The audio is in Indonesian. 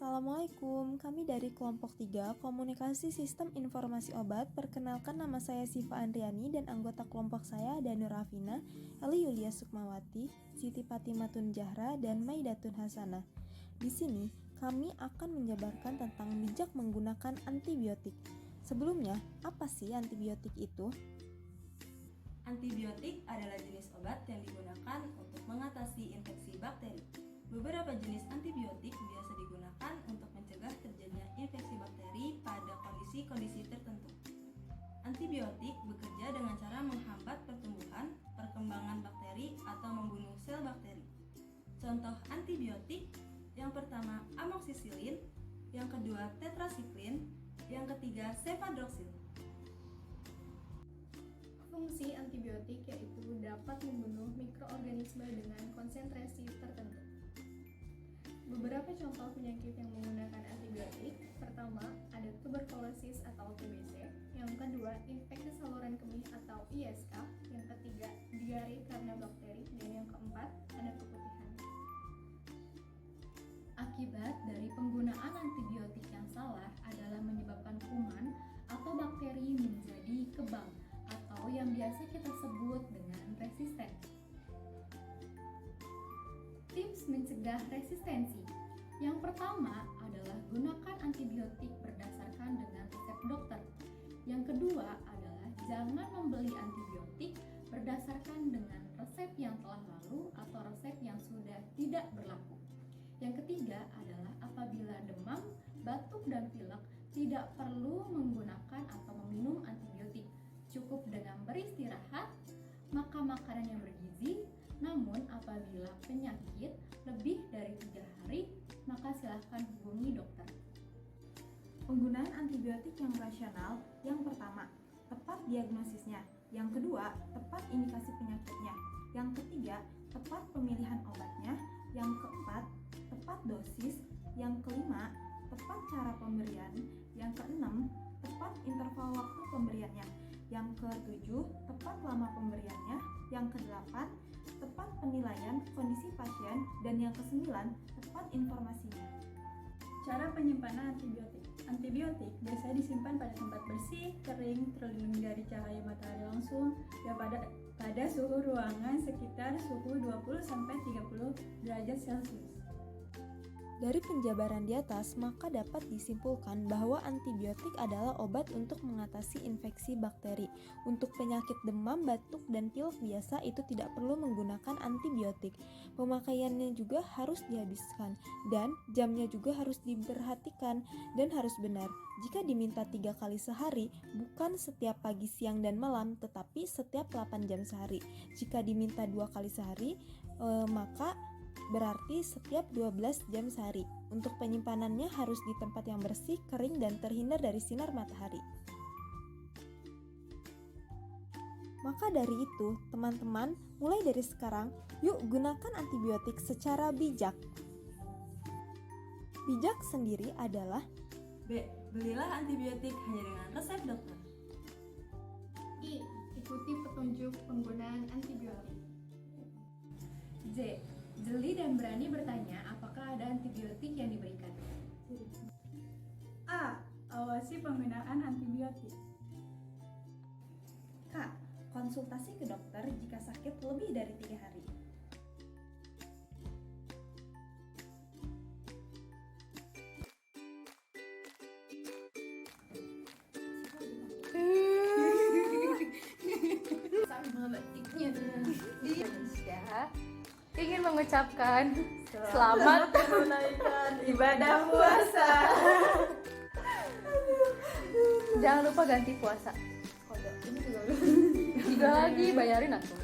Assalamualaikum, kami dari kelompok 3 Komunikasi Sistem Informasi Obat. Perkenalkan, nama saya Siva Andriani dan anggota kelompok saya ada Nur Afina, Eli Yulia Sukmawati, Siti Patimatun Jahra, dan Maidatun Hasanah. Di sini kami akan menjabarkan tentang bijak menggunakan antibiotik. Sebelumnya, apa sih antibiotik itu? Antibiotik adalah jenis obat yang digunakan untuk mengatasi infeksi bakteri. Beberapa jenis antibiotik biasa digunakan untuk mencegah terjadinya infeksi bakteri pada kondisi-kondisi tertentu. Antibiotik bekerja dengan cara menghambat pertumbuhan, perkembangan bakteri atau membunuh sel bakteri. Contoh antibiotik yang pertama amoxicillin, yang kedua tetrasiklin, yang ketiga cefadroxil. Fungsi antibiotik yaitu dapat membunuh mikroorganisme dengan konsentrasi tertentu. Beberapa contoh penyakit yang menggunakan antibiotik, pertama ada tuberkulosis atau TBC, yang kedua infeksi saluran kemih atau ISK, yang ketiga diare karena bakteri, dan yang keempat ada keputihan. Akibat dari penggunaan antibiotik yang salah adalah menyebabkan kuman atau bakteri menjadi kebal atau yang biasa kita sebut dengan resisten. Tips mencegah resistensi. Yang pertama adalah gunakan antibiotik berdasarkan dengan resep dokter. Yang kedua adalah jangan membeli antibiotik berdasarkan dengan resep yang telah lalu atau resep yang sudah tidak berlaku. Yang ketiga adalah apabila demam, batuk, dan pilek tidak perlu menggunakan atau meminum antibiotik. Cukup dengan beristirahat, makan makanan yang bergizi. Namun apabila penyakit lebih dari 3 hari, maka silakan hubungi dokter. Penggunaan antibiotik yang rasional, yang pertama, tepat diagnosisnya. Yang kedua, tepat indikasi penyakitnya. Yang ketiga, tepat pemilihan obatnya. Yang keempat, tepat dosis. Yang kelima, tepat cara pemberian. Yang keenam, tepat interval waktu pemberiannya. Yang ketujuh, tepat lama pemberiannya. Yang kedelapan, tepat penilaian kondisi pasien. Dan yang kesembilan, tepat informasinya. Cara penyimpanan antibiotik. Antibiotik biasanya disimpan pada tempat bersih, kering, terlindungi dari cahaya matahari langsung, dan pada suhu ruangan sekitar suhu 20-30 derajat Celcius. Dari penjabaran di atas, maka dapat disimpulkan bahwa antibiotik adalah obat untuk mengatasi infeksi bakteri. Untuk penyakit demam, batuk, dan pilek biasa itu tidak perlu menggunakan antibiotik. Pemakaiannya juga harus dihabiskan, dan jamnya juga harus diperhatikan dan harus benar. Jika diminta 3 kali sehari, bukan setiap pagi, siang, dan malam, tetapi setiap 8 jam sehari. Jika diminta 2 kali sehari, maka berarti setiap 12 jam sehari. Untuk penyimpanannya harus di tempat yang bersih, kering, dan terhindar dari sinar matahari. Maka dari itu, teman-teman, mulai dari sekarang, yuk gunakan antibiotik secara bijak. Bijak sendiri adalah B. Belilah antibiotik hanya dengan resep dokter. I. Ikuti petunjuk penggunaan antibiotik. J. Jeli dan berani bertanya apakah ada antibiotik yang diberikan. A. Awasi penggunaan antibiotik. K. Konsultasi ke dokter jika sakit lebih dari 3 hari. Sama batiknya. Indonesia ingin mengucapkan selamat Menunaikan ibadah puasa. Jangan lupa ganti puasa. Ini juga lagi bayarin aku.